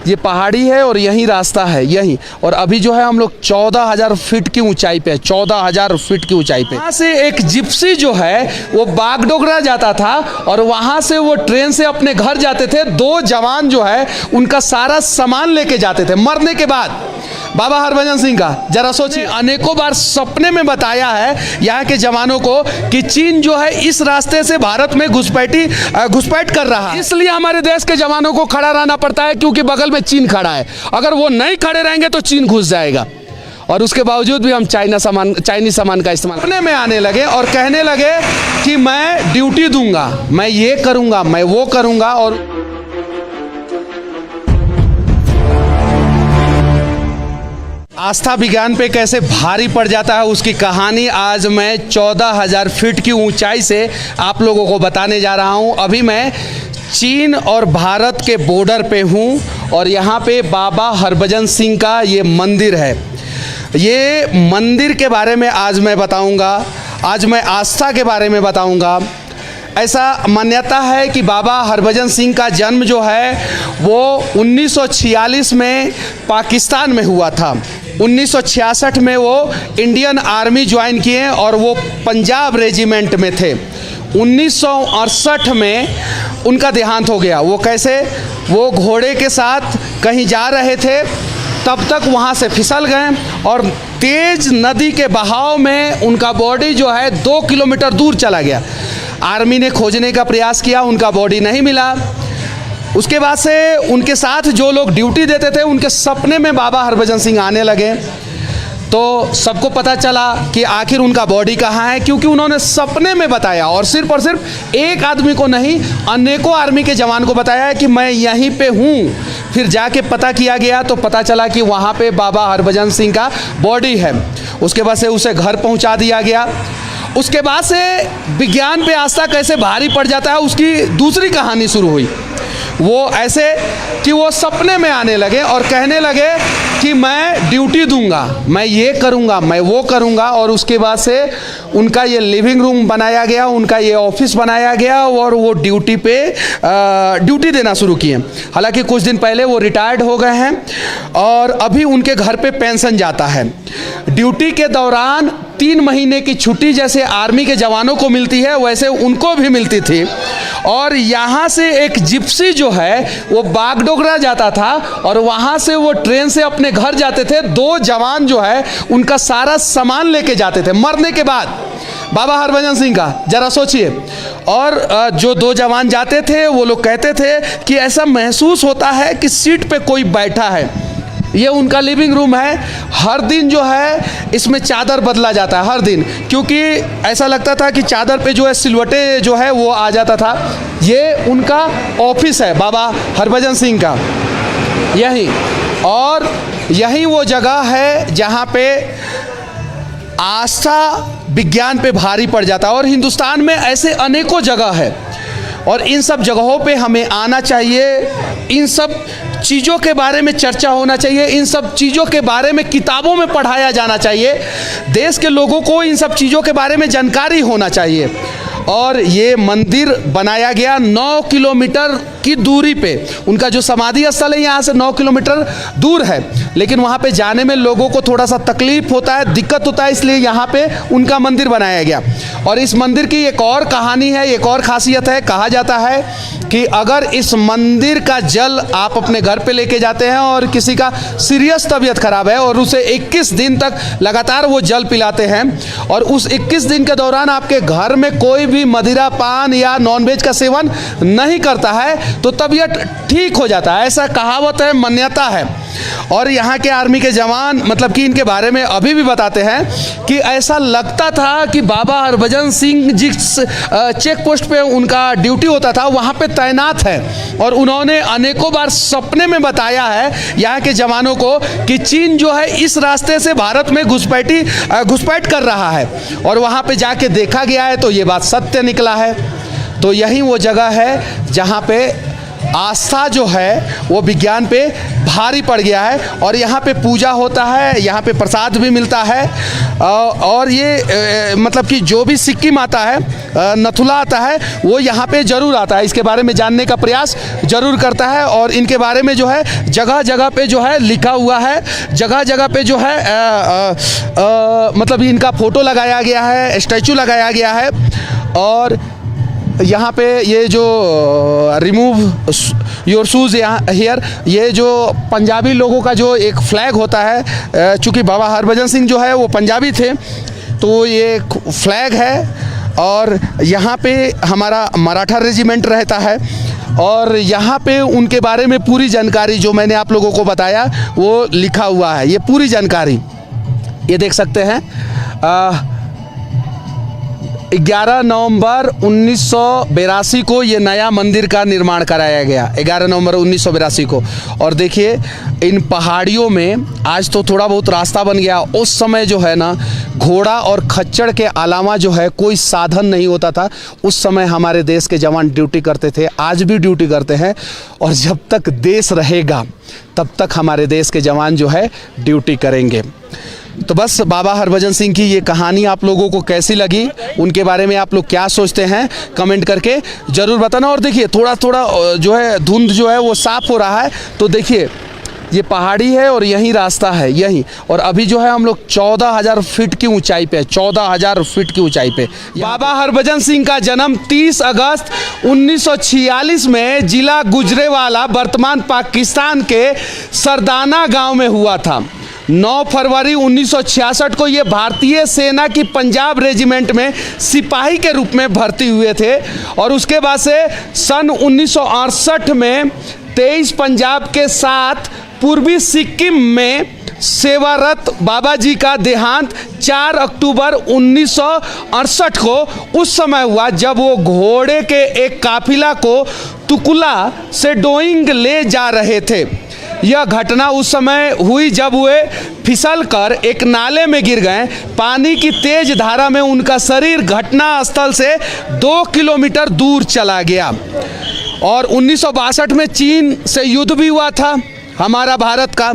ये पहाड़ी है और यही रास्ता है यही। और अभी जो है हम लोग 14,000 फीट की ऊंचाई पे है, 14,000 फीट की ऊंचाई पे। यहाँ से एक जिप्सी जो है वो बागडोगरा जाता था और वहाँ से वो ट्रेन से अपने घर जाते थे। 2 जवान जो है उनका सारा सामान लेके जाते थे मरने के बाद। बाबा हरभजन सिंह का जरा सोचिए, अनेकों बार सपने में बताया है यहाँ के जवानों को कि चीन जो है इस रास्ते से भारत में घुसपैठ कर रहा है। इसलिए हमारे देश के जवानों को खड़ा रहना पड़ता है क्योंकि बगल में चीन खड़ा है। अगर वो नहीं खड़े रहेंगे तो चीन घुस जाएगा। और उसके बावजूद भी हम चाइनीज सामान का इस्तेमाल अपने में आने लगे और कहने लगे कि मैं ड्यूटी दूंगा, मैं ये करूंगा, मैं वो करूंगा। और आस्था विज्ञान पे कैसे भारी पड़ जाता है उसकी कहानी आज मैं 14,000 फीट की ऊंचाई से आप लोगों को बताने जा रहा हूं। अभी मैं चीन और भारत के बॉर्डर पे हूं और यहाँ पे बाबा हरभजन सिंह का ये मंदिर है। ये मंदिर के बारे में आज मैं बताऊंगा, आज मैं आस्था के बारे में बताऊंगा। ऐसा मान्यता है कि बाबा हरभजन सिंह का जन्म जो है वो 1946 में पाकिस्तान में हुआ था। 1966 में वो इंडियन आर्मी ज्वाइन किए और वो पंजाब रेजिमेंट में थे। 1968 में उनका देहांत हो गया। वो कैसे? वो घोड़े के साथ कहीं जा रहे थे, तब तक वहाँ से फिसल गए और तेज नदी के बहाव में उनका बॉडी जो है 2 किलोमीटर दूर चला गया। आर्मी ने खोजने का प्रयास किया, उनका बॉडी नहीं मिला। उसके बाद से उनके साथ जो लोग ड्यूटी देते थे उनके सपने में बाबा हरभजन सिंह आने लगे। तो सबको पता चला कि आखिर उनका बॉडी कहाँ है, क्योंकि उन्होंने सपने में बताया। और सिर्फ एक आदमी को नहीं, अनेकों आर्मी के जवान को बताया कि मैं यहीं पे हूँ। फिर जाके पता किया गया तो पता चला कि वहाँ पे बाबा हरभजन सिंह का बॉडी है। उसके बाद से उसे घर पहुँचा दिया गया। उसके बाद से विज्ञान पे आस्था कैसे भारी पड़ जाता है उसकी दूसरी कहानी शुरू हुई। वो ऐसे कि वो सपने में आने लगे और कहने लगे कि मैं ड्यूटी दूंगा, मैं ये करूंगा, मैं वो करूंगा। और उसके बाद से उनका ये लिविंग रूम बनाया गया, उनका ये ऑफिस बनाया गया और वो ड्यूटी देना शुरू किए। हालांकि कुछ दिन पहले वो रिटायर्ड हो गए हैं और अभी उनके घर पे पेंशन जाता है। ड्यूटी के दौरान 3 महीने की छुट्टी जैसे आर्मी के जवानों को मिलती है वैसे उनको भी मिलती थी। और यहाँ से एक जिप्सी जो है वो बागडोगरा जाता था और वहाँ से वो ट्रेन से अपने घर जाते थे। 2 जवान जो है उनका सारा सामान लेके जाते थे मरने के बाद। बाबा हरभजन सिंह का जरा सोचिए। और जो 2 जवान जाते थे वो लोग कहते थे कि ऐसा महसूस होता है कि सीट पे कोई बैठा है। ये उनका लिविंग रूम है। हर दिन जो है इसमें चादर बदला जाता है, हर दिन, क्योंकि ऐसा लगता था कि चादर पे जो है सिलवटे जो है वो आ जाता था। ये उनका ऑफिस है बाबा हरभजन सिंह का यही। और यही वो जगह है जहाँ पे आस्था विज्ञान पे भारी पड़ जाता है। और हिंदुस्तान में ऐसे अनेकों जगह है और इन सब जगहों पे हमें आना चाहिए। इन सब चीज़ों के बारे में चर्चा होना चाहिए, इन सब चीज़ों के बारे में किताबों में पढ़ाया जाना चाहिए। देश के लोगों को इन सब चीज़ों के बारे में जानकारी होना चाहिए। और ये मंदिर बनाया गया 9 किलोमीटर की दूरी पे। उनका जो समाधि स्थल है यहाँ से 9 किलोमीटर दूर है, लेकिन वहाँ पे जाने में लोगों को थोड़ा सा तकलीफ होता है, दिक्कत होता है, इसलिए यहाँ पे उनका मंदिर बनाया गया। और इस मंदिर की एक और कहानी है, एक और खासियत है। कहा जाता है कि अगर इस मंदिर का जल आप अपने घर पे लेके जाते हैं और किसी का सीरियस तबीयत खराब है और उसे 21 दिन तक लगातार वो जल पिलाते हैं और उस 21 दिन के दौरान आपके घर में कोई भी मदिरा पान या नॉनवेज का सेवन नहीं करता है तो तबीयत ठीक हो जाता है। ऐसा कहावत है, मान्यता है। और यहाँ के आर्मी के जवान मतलब कि इनके बारे में अभी भी बताते हैं कि ऐसा लगता था कि बाबा हरभजन सिंह जिस चेक पोस्ट पे उनका ड्यूटी होता था वहाँ पे तैनात है। और उन्होंने अनेकों बार सपने में बताया है यहाँ के जवानों को कि चीन जो है इस रास्ते से भारत में घुसपैठ कर रहा है। और वहाँ पे जाके देखा गया है तो ये बात सत्य निकला है। तो यही वो जगह है जहाँ पे आस्था जो है वो विज्ञान पे भारी पड़ गया है और यहाँ पे पूजा होता है, यहाँ पे प्रसाद भी मिलता है और ये मतलब कि जो भी सिक्किम आता है, नथुला आता है, वो यहाँ पे ज़रूर आता है, इसके बारे में जानने का प्रयास ज़रूर करता है और इनके बारे में जो है जगह जगह पे जो है लिखा हुआ है, जगह जगह पे जो है मतलब इनका फ़ोटो लगाया गया है, स्टैचू लगाया गया है और यहाँ पे ये जो रिमूव योर शूज़ हेयर, ये जो पंजाबी लोगों का जो एक फ्लैग होता है, चूँकि बाबा हरभजन सिंह जो है वो पंजाबी थे, तो ये फ्लैग है और यहाँ पे हमारा मराठा रेजिमेंट रहता है और यहाँ पे उनके बारे में पूरी जानकारी जो मैंने आप लोगों को बताया वो लिखा हुआ है। ये पूरी जानकारी ये देख सकते हैं। 11 नवंबर 1982 को ये नया मंदिर का निर्माण कराया गया, 11 नवंबर 1982 को। और देखिए इन पहाड़ियों में आज तो थोड़ा बहुत रास्ता बन गया, उस समय जो है ना घोड़ा और खच्चर के अलावा जो है कोई साधन नहीं होता था। उस समय हमारे देश के जवान ड्यूटी करते थे, आज भी ड्यूटी करते हैं और जब तक देश रहेगा तब तक हमारे देश के जवान जो है ड्यूटी करेंगे। तो बस बाबा हरभजन सिंह की ये कहानी आप लोगों को कैसी लगी, उनके बारे में आप लोग क्या सोचते हैं, कमेंट करके ज़रूर बताना। और देखिए थोड़ा थोड़ा जो है धुंध जो है वो साफ़ हो रहा है, तो देखिए ये पहाड़ी है और यही रास्ता है यहीं, और अभी जो है हम लोग 14,000 फीट की ऊंचाई पे, 14,000 फीट की ऊंचाई पे। बाबा हरभजन सिंह का जन्म 30 अगस्त 1946 में जिला गुजरेवाला वर्तमान पाकिस्तान के सरदाना गांव में हुआ था। 9 फरवरी 1966 को ये भारतीय सेना की पंजाब रेजिमेंट में सिपाही के रूप में भर्ती हुए थे और उसके बाद से सन 1968 में 23 पंजाब के साथ पूर्वी सिक्किम में सेवारत बाबा जी का देहांत 4 अक्टूबर 1968 को उस समय हुआ जब वो घोड़े के एक काफिला को तुकुला से डोइंग ले जा रहे थे। यह घटना उस समय हुई जब वे फिसल कर एक नाले में गिर गए। पानी की तेज धारा में उनका शरीर घटना स्थल से 2 किलोमीटर दूर चला गया। और 1962 में चीन से युद्ध भी हुआ था हमारा भारत का।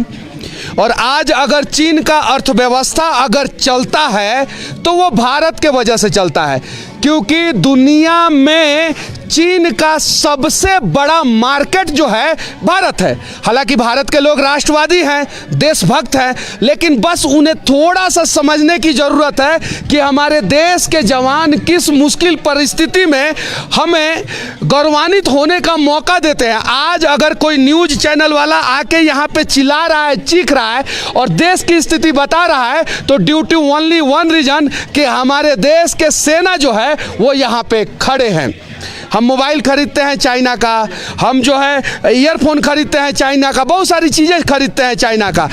और आज अगर चीन का अर्थव्यवस्था अगर चलता है तो वो भारत के वजह से चलता है, क्योंकि दुनिया में चीन का सबसे बड़ा मार्केट जो है भारत है। हालांकि भारत के लोग राष्ट्रवादी हैं, देशभक्त हैं, लेकिन बस उन्हें थोड़ा सा समझने की ज़रूरत है कि हमारे देश के जवान किस मुश्किल परिस्थिति में हमें गौरवान्वित होने का मौका देते हैं। आज अगर कोई न्यूज़ चैनल वाला आके यहाँ पे चिल्ला रहा है, चीख रहा है और देश की स्थिति बता रहा है, तो ड्यूटी ओनली वन रीजन कि हमारे देश के सेना जो है वो यहाँ पे खड़े हैं। हम मोबाइल खरीदते हैं चाइना का, हम जो है ईयरफोन खरीदते हैं चाइना का, बहुत सारी चीज़ें खरीदते हैं चाइना का।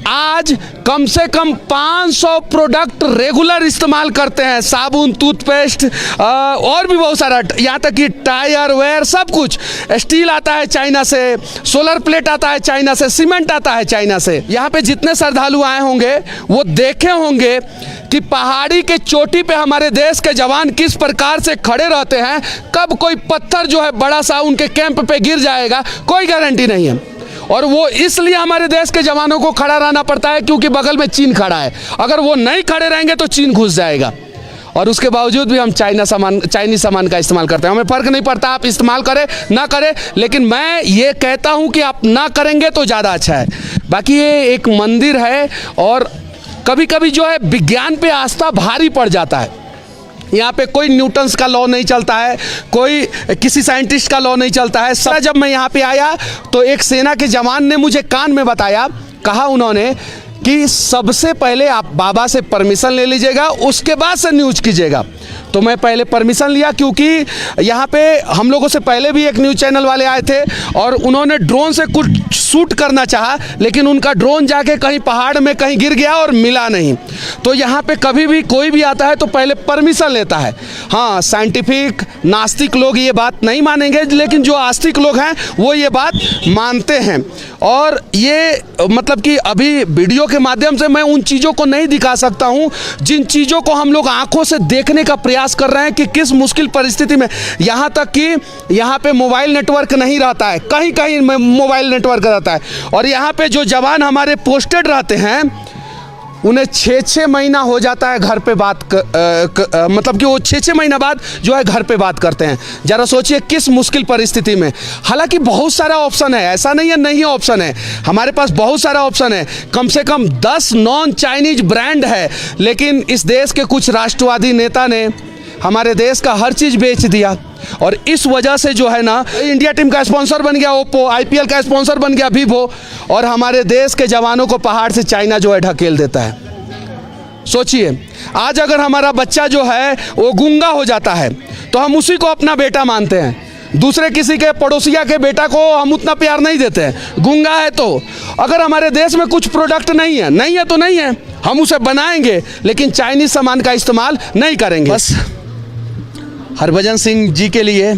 आज कम से कम 500 प्रोडक्ट रेगुलर इस्तेमाल करते हैं, साबुन, टूथपेस्ट और भी बहुत सारा, यहाँ तक कि टायर वेयर सब कुछ। स्टील आता है चाइना से, सोलर प्लेट आता है चाइना से, सीमेंट आता है चाइना से। यहाँ पे जितने श्रद्धालु आए होंगे वो देखे होंगे कि पहाड़ी के चोटी पे हमारे देश के जवान किस प्रकार से खड़े रहते हैं। कब कोई पत्थर जो है बड़ा सा उनके कैंप पे गिर जाएगा कोई गारंटी नहीं है। और वो इसलिए हमारे देश के जवानों को खड़ा रहना पड़ता है क्योंकि बगल में चीन खड़ा है। अगर वो नहीं खड़े रहेंगे तो चीन घुस जाएगा। और उसके बावजूद भी हम चाइनीज सामान का इस्तेमाल करते हैं। हमें फ़र्क नहीं पड़ता आप इस्तेमाल करें ना करें, लेकिन मैं ये कहता हूँ कि आप ना करेंगे तो ज़्यादा अच्छा है। बाकी ये एक मंदिर है और कभी कभी जो है विज्ञान पे आस्था भारी पड़ जाता है। यहाँ पे कोई न्यूटन्स का लॉ नहीं चलता है, कोई किसी साइंटिस्ट का लॉ नहीं चलता है। सर जब मैं यहाँ पे आया तो एक सेना के जवान ने मुझे कान में बताया, कहा उन्होंने कि सबसे पहले आप बाबा से परमिशन ले लीजिएगा, उसके बाद से न्यूज़ कीजिएगा। तो मैं पहले परमिशन लिया क्योंकि यहाँ पे हम लोगों से पहले भी एक न्यूज़ चैनल वाले आए थे और उन्होंने ड्रोन से कुछ शूट करना चाहा, लेकिन उनका ड्रोन जाके कहीं पहाड़ में कहीं गिर गया और मिला नहीं। तो यहाँ पे कभी भी कोई भी आता है तो पहले परमिशन लेता है। हाँ, साइंटिफिक नास्तिक लोग ये बात नहीं मानेंगे, लेकिन जो आस्तिक लोग हैं वो ये बात मानते हैं। और ये मतलब कि अभी वीडियो के माध्यम से मैं उन चीज़ों को नहीं दिखा सकता हूँ जिन चीज़ों को हम लोग आंखों से देखने का प्रयास कर रहे हैं कि किस मुश्किल परिस्थिति में, यहाँ तक कि यहाँ पे मोबाइल नेटवर्क नहीं रहता है, कहीं कहीं मोबाइल नेटवर्क रहता है। और यहाँ पे जो जवान हमारे पोस्टेड रहते हैं उन्हें 6-6 महीना हो जाता है घर पे बात मतलब कि वो 6-6 महीना बाद जो है घर पे बात करते हैं। ज़रा सोचिए किस मुश्किल परिस्थिति में। हालांकि बहुत सारा ऑप्शन है, ऐसा नहीं है नहीं ऑप्शन है, हमारे पास बहुत सारा ऑप्शन है। कम से कम 10 नॉन चाइनीज ब्रांड है, लेकिन इस देश के कुछ राष्ट्रवादी नेता ने हमारे देश का हर चीज़ बेच दिया और इस वजह से जो है ना इंडिया टीम का स्पॉन्सर बन गया ओप्पो, आईपीएल का स्पॉन्सर बन गया वीवो, और हमारे देश के जवानों को पहाड़ से चाइना जो है ढकेल देता है। सोचिए आज अगर हमारा बच्चा जो है वो गूंगा हो जाता है तो हम उसी को अपना बेटा मानते हैं, दूसरे किसी के पड़ोसिया के बेटा को हम उतना प्यार नहीं देते हैं। गूंगा है तो अगर हमारे देश में कुछ प्रोडक्ट नहीं है तो नहीं है, हम उसे बनाएंगे लेकिन चाइनीज सामान का इस्तेमाल नहीं करेंगे। बस हरभजन सिंह जी के लिए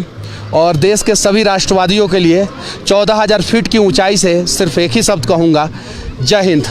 और देश के सभी राष्ट्रवादियों के लिए 14,000 फीट की ऊंचाई से सिर्फ एक ही शब्द कहूँगा, जय हिंद।